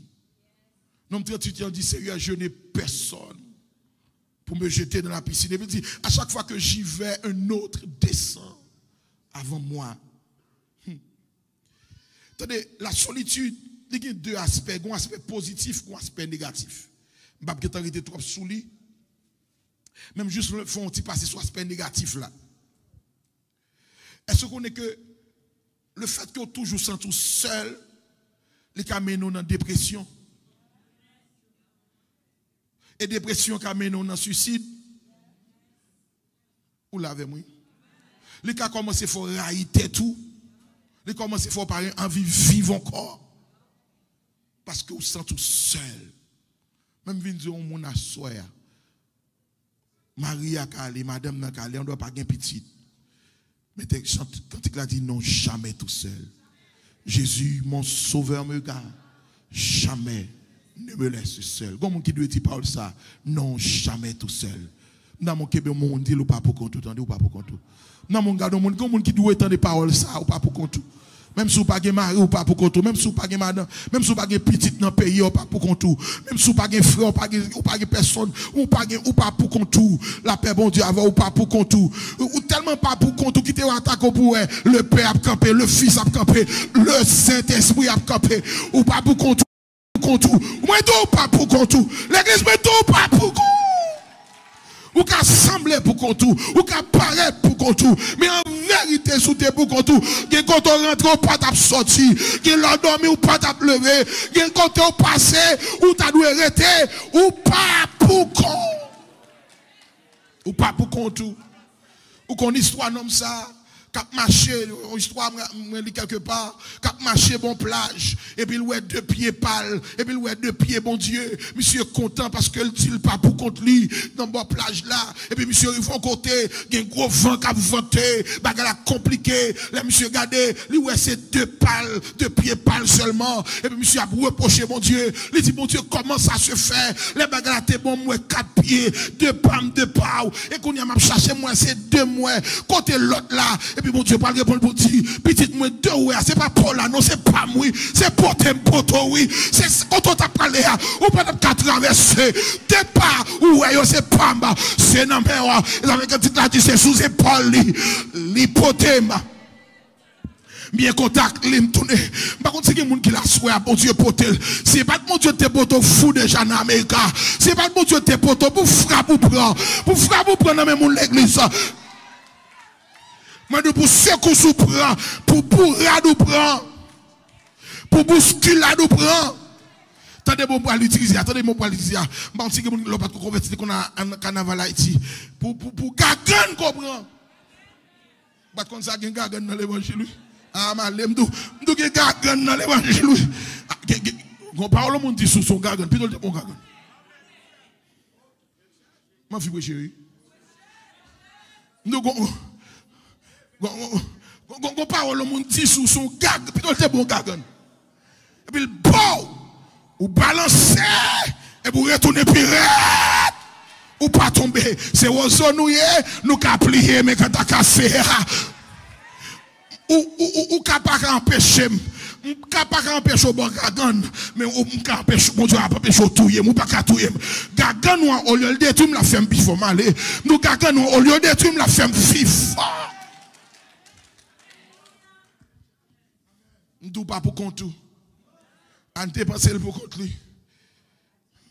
Non, je dis sérieux, je n'ai personne pour me jeter dans la piscine. Et puis dit, à chaque fois que j'y vais, un autre descend avant moi. Attendez, la solitude, il y a deux aspects. Il y a un aspect positif et un aspect négatif. Je ne vais pas arrêter trop sous lui. Même juste le fond, on passer sur l'aspect négatif là. Est-ce qu'on est que le fait qu'on toujours sent tout seul, les amène nous dans la dépression? Et dépression qui amène nous dans le suicide? Ou l'avez-moi? Les cas commencent à faire railler tout. Les commencent à faire par envie de vivre encore. Parce que vous sentez tout seul. Même si vous avez un assoya. Marie a calé, madame n'a calé, on ne doit pas gagner petit. Mais quand il a dit non, jamais tout seul. Jésus, mon sauveur, me garde. Jamais ne me laisse seul. Comment qui doit dire parole ça? Non, jamais tout seul. Dans mon Québec, mon dit ou pas pour compte, ou pas pour compte. Dans mon gars, comment qui doit entendre parole ça ou pas pour compte. Même si vous n'avez pas mari ou pas pour compte, même si vous n'avez pas madame, même si vous n'avez pas petite dans le pays ou pas pour compte, même si vous n'avez pas frère ou pas personne, ou pas pour compte, la paix bon Dieu avant ou pas pour compte, ou tellement pas pour compte qui te attaque pour le Père a campé, le Fils a campé, le Saint-Esprit a campé, ou pas pour compte, moi ou pas pour compte, l'église moi ou pas pour compte. Ou qu'à sembler pour contour, ou qu'à paraître pour contour, mais en vérité, sous tes pour contour, quand on rentre, ou pas t'as sorti, quand on dormi, ou pas t'as levé, quand on passé, ou t'as dû arrêter, ou pas pour contour. Ou pas pour contour. Ou qu'on histoire comme ça, cap marché, histoire quelque part, cap marché bon plage, et puis il deux pieds pâles, et puis il deux pieds bon Dieu, monsieur content parce que le dit pas pour contre lui, dans bon plage là, et puis monsieur il faut côté, il y a un gros vent qui a venté, bagarre compliqué, là monsieur regardez, lui ouais c'est deux pieds pâles seulement, et puis monsieur a reproché mon Dieu, il dit mon Dieu comment ça se fait, les bagarres t'es bon moi 4 pieds, 2 pommes de pau, et qu'on y a m'a cherché moi c'est 2 mois, côté l'autre là, puis mon Dieu parle répondre pour dire petite moi deux ouais c'est pas Paul là non c'est pas moi c'est porter poto oui c'est quand on t'a parlé ou pas t'a traverser départ ouais c'est pas c'est non mais avec un petit là dit c'est sous épaule l'hypothème bien contact lim tourner par contre c'est que monde qui la souhait bon Dieu potel c'est pas mon Dieu te poto fou déjà en Amérique c'est pas mon Dieu te poto pour frappe pour prendre même l'église mais pour secouer sous prend pour bourrer nous prend pour bousculer nous prend attendez bon pour l'utiliser attendez mon pour l'utiliser bon c'est que monde pas convertir qu'on a en carnaval Haïti pour gagan comprend pas comme ça gagan dans l'évangile ah malem dou que gagan dans l'évangile on parle monde dit sous son gagan plutôt bon gagan ma fille chérie nous on parle le monde dit sous son gag plutôt bon gagan et puis le bon ou balancer et pour retourner pirate ou pas tomber c'est oiseau nous qu'a plier mais quand t'as cassé ou capable empêcher capable empêcher bon gagan mais ou capable empêcher mon Dieu empêcher touyer ou pas ka touyer gagan au lieu de détruire la femme bifo malé nous gagan au lieu de détruire la femme vif nous pas pour compte tout on dépenser pour compte lui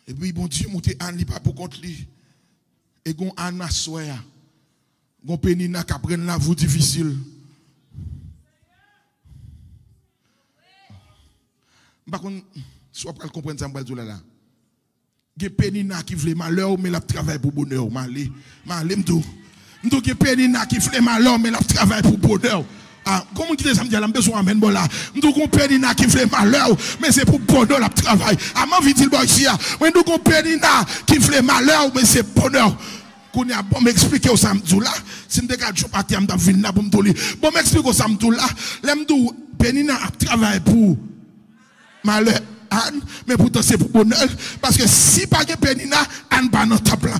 et puis bon Dieu monter an li pas pour compte lui et gon an assoya gon penina qui prenne la vie difficile. Par contre, soit pas comprendre ça, je vais là. Il y a penina qui veut malheur, mais la travaille pour bonheur. Malé, m'dou. M'dou que penina qui veut malheur, mais la travaille pour bonheur. Ah, comment qui ça me dit la besoin amen bon là. M'dou qu'on penina qui veut malheur, mais c'est pour bonheur la travail. Ah, m'en vite il boy ici. M'dou qu'on penina qui veut malheur, mais c'est bonheur. Qu'on a bon m'expliquer au samedi là, si m'dé ka job parti m'da vinn là pour m'doli. Bon m'expliquer au samedi là, l'mdou penina travaille pour malheur Anne, mais pourtant c'est pour bonheur parce que si pas de penina Anne pas dans ta plan.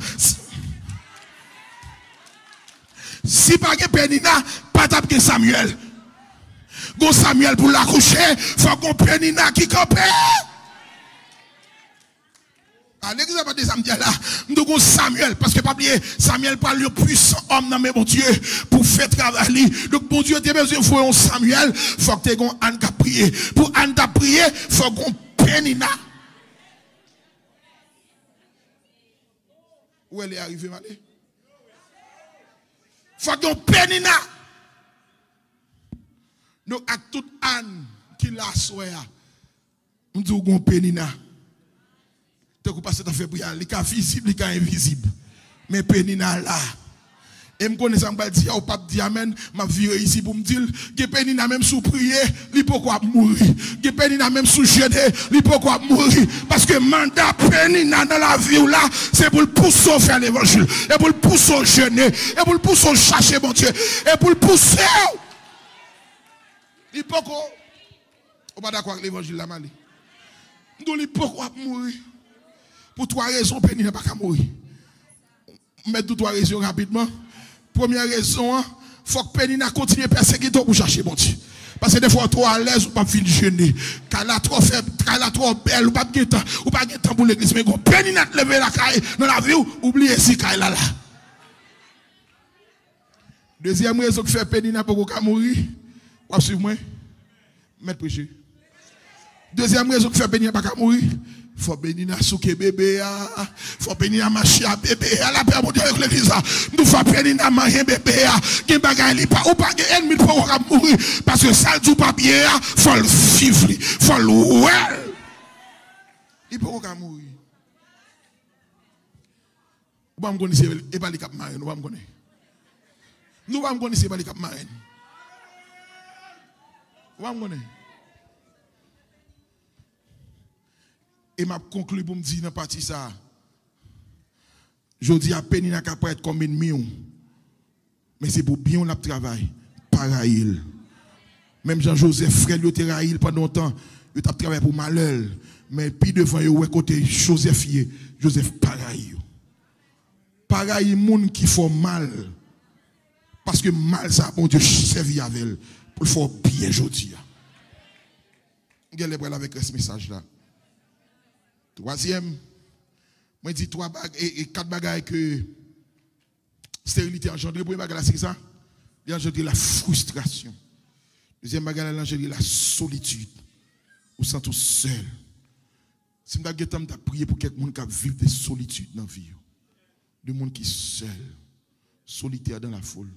Si pas de penina pas de Samuel. Gon Samuel pour l'accoucher, faut qu'on penina qui campe. À l'exemple de samedi là, nous avons Samuel, parce que pas oublier, Samuel parle le puissant homme dans mes bon Dieu pour faire travailler. Donc, bon Dieu, tu as besoin de un Samuel, faut que tu aies un qui prier. Pour un qui prier, faut qu'on penina. Où elle est arrivée, Malé? Faut qu'on penina. Donc, à toute Anne qui l'a souhaité, nous avons penina. Tu peux passer ta fait prier, il est visible, il est invisible. Mais penina là. Et je connais ça, je dis, au pape dit amen, ma vie ici pour me dire, que penina même sous prier, il peut quoi mourir. Que penina même sous jeûner, il peut quoi mourir. Parce que mandat penina dans la vie là, c'est pour le pousser faire l'évangile. Et pour le pousser jeûner. Et pour le pousser chercher mon Dieu. Et pour le pousser. Il peut quoi. On va d'accord avec l'évangile là, Mali. Donc il peut quoi mourir. Pour trois raisons, Penina n'a pas qu'à mourir. Mettre trois raisons rapidement. Première raison, il faut que Penina continue à persécuter pour chercher mon Dieu. Parce que des fois, trop à l'aise, ou pas finir gêner. Car la trop faible, car la trop belle, ou pas de temps, ou pas de temps pour l'église. Mais quand Penina te lever la caille dans la vie, oubliez si caille là. Deuxième raison qui fait Penina pour qu'à mourir, ou suivez-moi, mettre prêcher. Deuxième raison qui fait Penina pour qu'à mourir, faut bénir à souke bébé, faut bénir à marcher à bébé, à la paix avec l'église. Nous faut bénir à manger bébé, qui bagaille pas ou pas ennemi pour mourir parce que ça du papier, faut le vivre, faut le well. Il peut pas mourir. Nous va me connaître et pas les cap marine, nous va me connaître. Nous va me connaître pas les cap marine. Nous va me connaître. Et m'a conclu pour me dire dans la partie ça. Je dis à peine il n'a qu'à être comme ennemi. Mais c'est pour bien le travail. Pareil. Même Jean-Joseph, frère, il a travaillé pendant longtemps. Il a travaillé pour malheur. Mais puis devant, il a côté Joseph, Joseph pareil. Pareil, monde qui font mal. Parce que mal ça, bon Dieu, servi avec elle. Pour le faire bien aujourd'hui. Regardez avec ce message là. Troisième, moi je dis 3 bagages et 4 bagages que stérilité engendre. Premier bagage c'est ça. Il engendre la frustration. Deuxième bagage, il engendre la solitude. Ou sent tout seul. Si je vais prier pour quelqu'un qui vit de solitude dans la vie. De monde qui est seul. Solitaire dans la foule.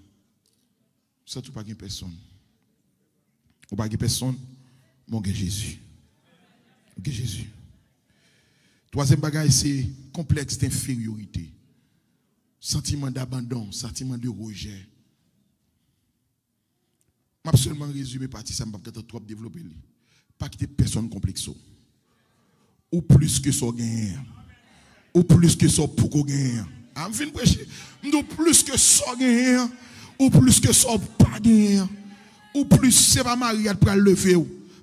Ça, tu n'as pas personne. Ou pas personne, mon Dieu Jésus. Mon Jésus. Troisième bagage, c'est complexe d'infériorité. Sentiment d'abandon, sentiment de rejet. Je vais seulement résumer partie, ça ne va peut-être trop développer. Pas quitter personne complexe. Ou plus que ça gagne. Ou plus que ça pour gagner. Je viens prêcher. Ou plus que ça gagne. Ou plus que ça pas gagner. Ou plus c'est pas Marie qui va lever.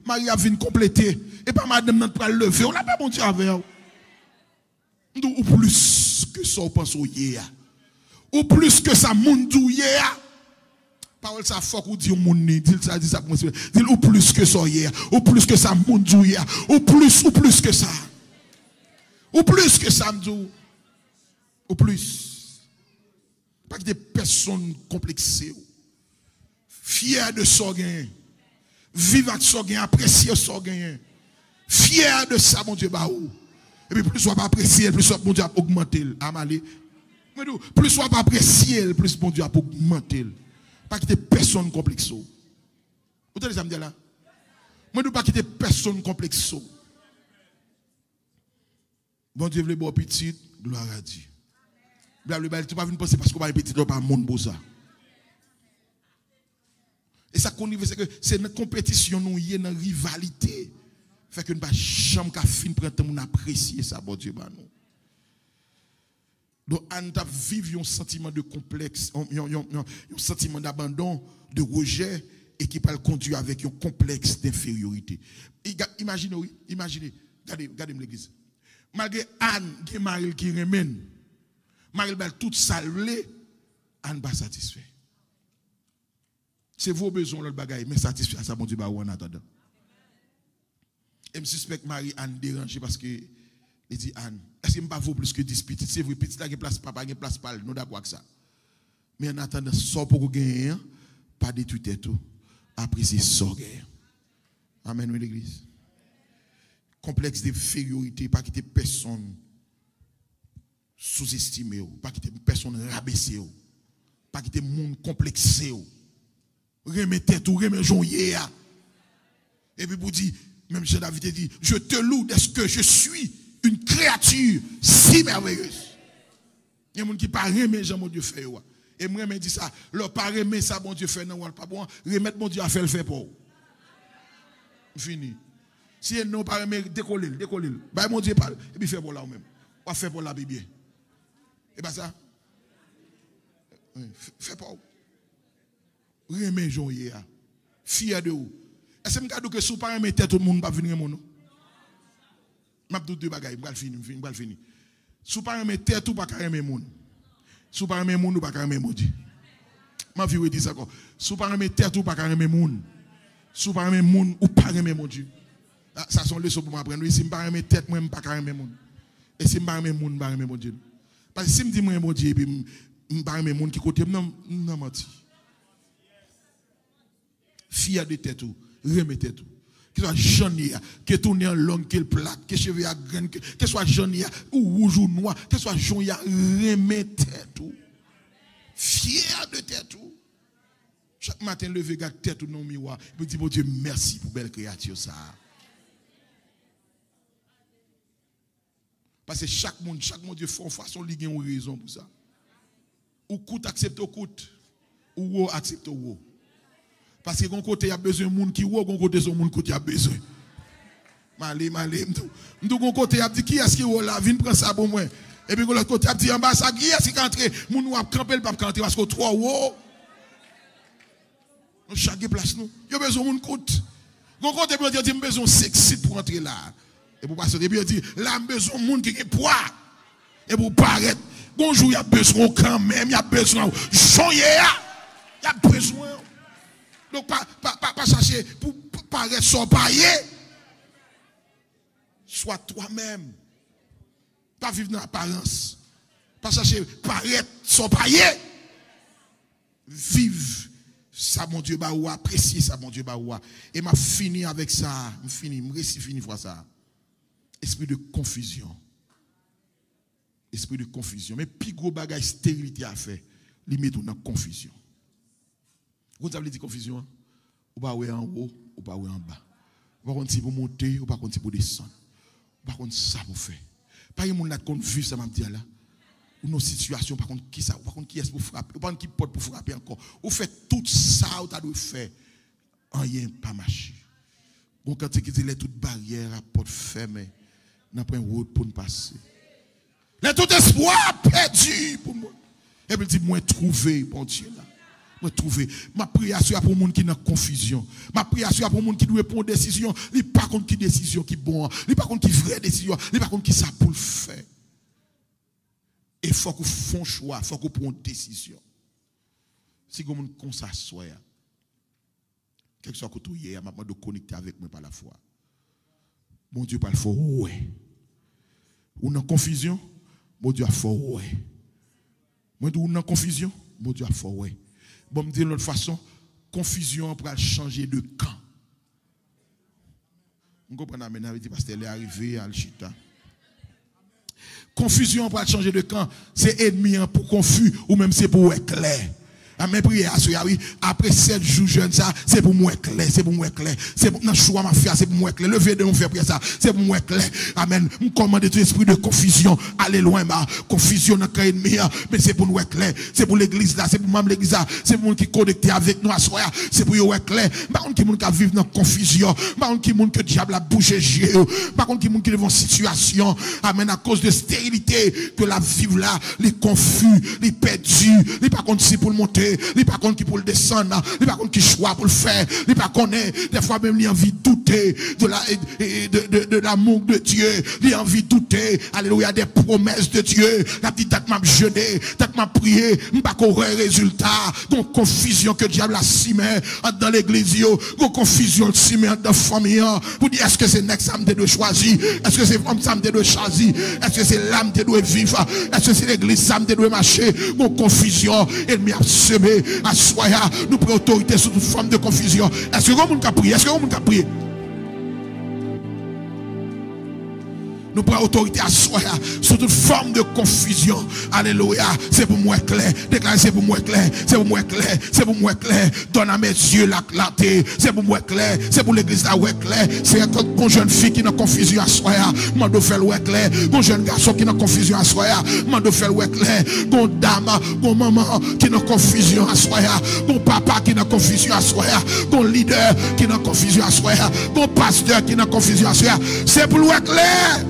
Marie vient compléter. Et pas madame qui va lever. On n'a pas bon Dieu avec vous. Ou plus que ça pense au hier. Ou plus que ça monde hier. Parole ça faut qu'on dit au monde dit ça dit ou plus que ça hier. Ou plus que ça monde hier. Ou plus que ça. Ou plus que ça me ou plus. Pas que des personnes complexées. Fiers de ça gain. Vivre avec ça gain, apprécier ça gain. Fiers de ça mon Dieu baou. Et puis plus soit pas apprécier, plus soit mon Dieu a augmenter. Amalé. Plus soit pas apprécier, plus mon Dieu a augmenter. Pas quitter personne complexe. Vous entendez ça me dire là? Moi, ne pas quitter personne complexe. Bon Dieu veut bon petit, gloire à Dieu. Blablabla, tu ne vas pas penser parce qu'on va petit, tu pas monde pour ça. Et ça c'est que c'est une compétition, nous y est une rivalité. Fait que nous pas jamais qu'à fin prendre temps apprécier ça, bon Dieu, nous. Donc, on a vécu un sentiment de complexe, un sentiment d'abandon, de rejet, et qui peut le conduire avec un complexe d'infériorité. Imaginez, regardez l'église. Malgré Anne, qui est Marie qui remène, Marie va tout salver, Anne n'est pas satisfait. C'est vos besoins, le bagaille, mais satisfait, ça, mon Dieu, en attendant. Et je suspecte Marie Anne dérangée parce que. Il dit Anne, est-ce qu'il ne vaut plus que 10 petites? C'est vrai, petite là, il place papa, il place pas, nous d'accord avec ça. Mais en attendant, ça pour gagner, pas détruire tout. Apprécier ça gagner. Amen, oui, l'église. Complexe d'infériorité, pas quitter personne sous-estimé, pas quitter personne rabaissé, pas quitter monde complexé. Remettez tout, remettez jonyer. Et puis pour dire, même Jean David dit, je te loue de ce que je suis. Une créature si merveilleuse. Il y a des gens qui ne pas aimer Jean mon Dieu fait. Et moi je dis ça, leur pas aimer ça bon Dieu fait non pas bon, remettre mon Dieu à faire le fait pour. Fini. Si non pas aimer décoller. Bah mon Dieu parle et puis fait pour là même. On fait pour là bien. Et pas ça. Fait pour. Remet Jean hier. Fier de vous. Est-ce que que sous pas aimer tête tout le monde pas venir mon nom? Je vais deux bagages, je vais finir. Si vous ne mettez pas tout, pas aimer moun. Si vous ne mettez pas moun, pas aimer mon Dieu. Ma vie dit ça. Si vous ne mettez pas tout, pas aimer moun. Si vous ne mettez pas moun, ou pas aimer mon Dieu. Ça sont les leçons pour m'apprendre. Si je ne mettez pas tête, moi, je ne pas aimer moun. Et si je ne mettez pas moun, je ne pas aimer mon Dieu. Parce que si je dis moi mon Dieu, et puis je ne pas aimer moun qui côté, non, menti. Fier de tête tout, remettez tout. Que soit jaune, que tourne en long, que plate, que cheveux à graine, que soit jaune ou rouge ou noir, que soit jaune, remettez tout. Fier de tête tout. Chaque matin, lever garde tête tout dans le miroir. Et dire, mon Dieu, merci pour belle créature ça. Parce que chaque monde Dieu fait en façon, il y a une raison pour ça. Ou coûte accepte au coûte, ou accepte au haut. Parce que d'un côté, il y a besoin de monde qui ou d'un côté, son monde qui a besoin. Malé. D'un côté, il y a dit qui est-ce qui est là, viens prendre ça pour moi. Et puis de l'autre côté, il y a dit en bas, ça qui est-ce qui est entré, moun ou a camper le pas camper parce que trois ou. Chaque place nous, il y a besoin de monde coûte. D'un côté, il y a dit besoin sexy pour entrer là. Et pour passer, il y a dit là, besoin de monde qui est poids. Et pour paraître, bonjour, il y a besoin quand même, il y a besoin de joyer. Il y a besoin. Donc, pas chercher pour paraître sans payer. Sois toi-même. Pas vivre dans l'apparence. Pas chercher paraître sans payer. Vive ça, mon Dieu, bah, ou apprécier ça, mon Dieu, bah, ou. Et m'a fini avec ça. Fini fois ça. Esprit de confusion. Esprit de confusion. Mais plus gros bagage stérilité à faire, il met tout dans confusion. Vous avez dit confusion? Ou pas en haut, ou pas en bas. Ou pas contre si pour monter, ou pas contre si pour descendre. Ou pas contre ça pour faire. Pas de monde qui vu ça m'a dit là. Ou nos situations, par contre qui ça, par contre qui est pour frapper, ou pas qui porte pour frapper encore. Ou fait tout ça ou tu dois faire. Rien pas marcher. Bon quand tu dis les toutes barrières à porte fermée, n'a pas un route pour nous passer. Les tout espoir perdu pour moi. Et puis il dit moi trouver bon Dieu là. Moi trouver ma prière pour les gens qui sont dans confusion. Ma prière pour les gens qui doivent prendre décision, il pas contre qui décision qui bon, il pas contre qui vraie décision, il pas contre qui ça pour le faire. Et il faut qu'on fasse un choix, il faut qu'on prenne une décision. Si vous avez comme ça, quelque chose que vous avez, je vais connecter avec moi par la foi. Mon Dieu, par le fort, ouais. Ou dans confusion, mon Dieu a fort, ouais. Moi, ou dans confusion, mon Dieu a fort, ouais. Bon, me dire de l'autre façon, confusion pour changer de camp. Vous comprenez maintenant, parce qu'elle est arrivée à Alchita. Confusion pour changer de camp, c'est ennemi pour confus ou même c'est pour éclair. Amen, prière, oui. Après 7 jours jeune, ça, c'est pour moi clair, c'est pour moi clair. C'est pour moi choix ma fille, c'est pour moi clair. Levé de nous faire prière ça, c'est pour moi clair. Amen. Nous commandons tout esprit de confusion. Allez loin, ma confusion dans le ennemi, mais c'est pour nous clair. C'est pour l'église là, c'est pour même l'église là, c'est pour nous qui connecté avec nous à soi, c'est pour nous clair. Par contre, qui moun qui vivent dans confusion, par contre, qui moun que diable a bougé Dieu, par contre, qui moun qui devant situation, amen, à cause de stérilité que la vivre là, les confus, les perdus, les par contre, c'est pour le monter. Il pas contre qui pour le descendre, il pas contre qui choix pour le faire, il pas connaît des fois même il a envie de douter de l'amour de Dieu, il a envie de douter, alléluia, des promesses de Dieu. La petite date m'a jeûné, date m'a prié, pas qu'on résultat, donc confusion que diable a simé dans l'église, donc confusion simé dans la famille, pour dire est-ce que c'est next âme de choisir, est-ce que c'est femme âme de choisir, est-ce que c'est l'âme de vivre, est-ce que c'est l'église âme de marcher, donc confusion, et me semé à soi, nous prenons autorité sur toute forme de confusion. Est-ce que vous avez prié? Est-ce que vous avez prié? Nous prenons autorité à soi sur toute forme de confusion. Alléluia. C'est pour moi clair. Déclarez, c'est pour moi clair. C'est pour moi clair. C'est pour moi clair. Donne à mes yeux la clarté. C'est pour moi clair. C'est pour l'église là ouais clair. C'est une jeune fille qui est en confusion à soi. Mando fait ouais clair. Un jeune garçon qui est en confusion à soi. Mando fait ouais clair. Une dame, une maman qui est en confusion à soi. Un papa qui est en confusion à soi. Un leader qui est en confusion à soi. Un pasteur qui est en confusion à soi. C'est pour ouais clair.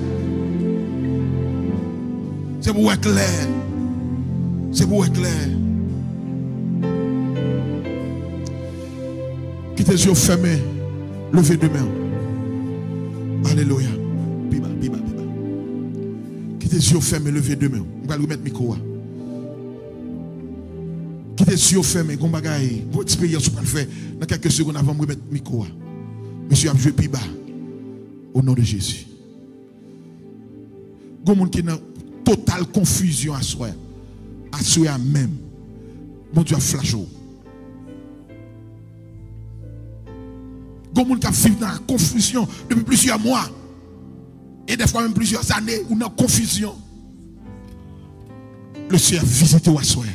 C'est pour être clair. C'est pour être clair. Qui tes yeux fermés, levez deux mains. Alléluia. Biba, biba, biba. Qui tes yeux fermés, levez deux mains. On va lui mettre le micro. Qui tes yeux fermés, on va gagner. Votre expérience, on va le faire. Dans quelques secondes avant de remettre le micro. Monsieur a joué Biba. Au nom de Jésus. Il y a des gens qui ont totale confusion à soi même. Mon Dieu a flashé. Il y a des gens qui vivent dans la confusion depuis plusieurs mois. Et des fois même plusieurs années ou dans la confusion. Le ciel a visité à soi.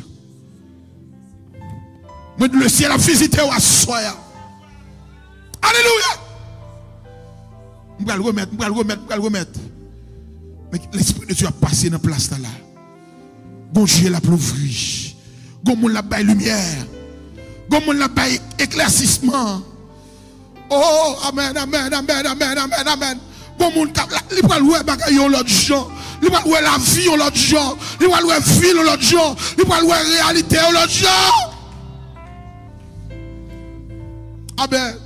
Le ciel a visité à soi. Alléluia. Je vais le remettre. Mais l'esprit de Dieu a passé dans la place là. Bon Dieu l'a ouvert. Bon monde l'a bail lumière. Bon monde l'a bail éclaircissement. Oh amen amen amen amen amen amen. Bon monde il va louer bagaille l'autre jour. Il va louer la vie l'autre jour. Il va louer la vie l'autre jour. Il va louer la réalité l'autre jour. Amen.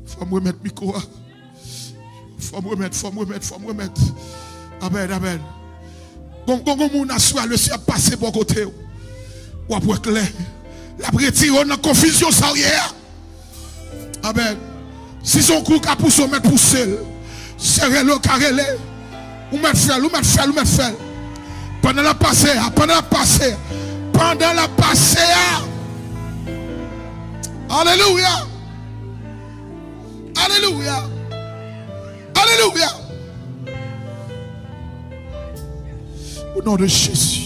Faut me remettre micro. Faut me remettre. Amen, amen. Bon, mon assoir, le ciel a passé pour côté. Ou après clair. La retire dans confusion ça hier. Amen. Si son coup a poussé, on met pousser. Serrez le carré. Ou mettre faire, ou mettre faire, ou mettre faire. Pendant la passée, pendant la passée. Pendant la passée. Alléluia. Alléluia. Alléluia. Au nom de Jésus.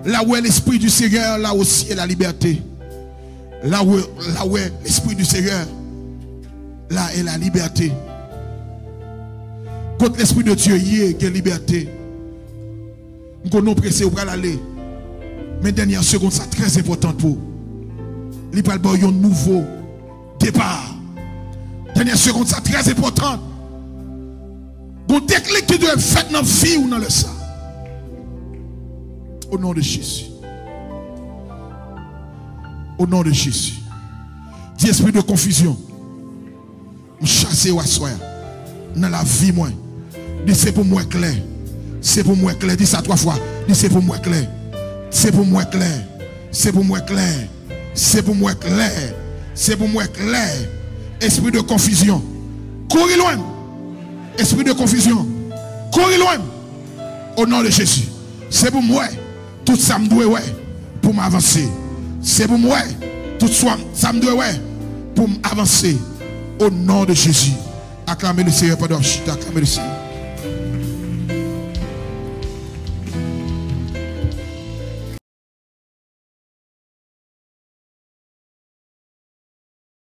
Là où est l'esprit du Seigneur, là aussi est la liberté. Là où est l'esprit du Seigneur, là est la liberté. Contre l'esprit de Dieu, il y a une liberté. Nous sommes pressés pour aller. Mais dernière seconde, c'est très important pour. Il va y avoir un nouveau départ. Dernière seconde, c'est très important. Bon déclic qui doit être fait dans la vie ou dans le sang. Au nom de Jésus. Au nom de Jésus. Dis esprit de confusion. Je chasse ou assoir. Dans la vie, moi. Dis c'est pour moi clair. C'est pour moi clair. Dis ça 3 fois. Dis c'est pour moi clair. C'est pour moi clair. C'est pour moi clair. C'est pour moi clair. C'est pour moi clair. Esprit de confusion. Courez loin. Esprit de confusion. Courez loin. Au nom de Jésus. C'est pour moi. Tout ça me doit pour m'avancer. C'est pour moi. Tout ça me doit pour m'avancer. Au nom de Jésus. Acclamez le Seigneur pendant que je acclamez le Seigneur.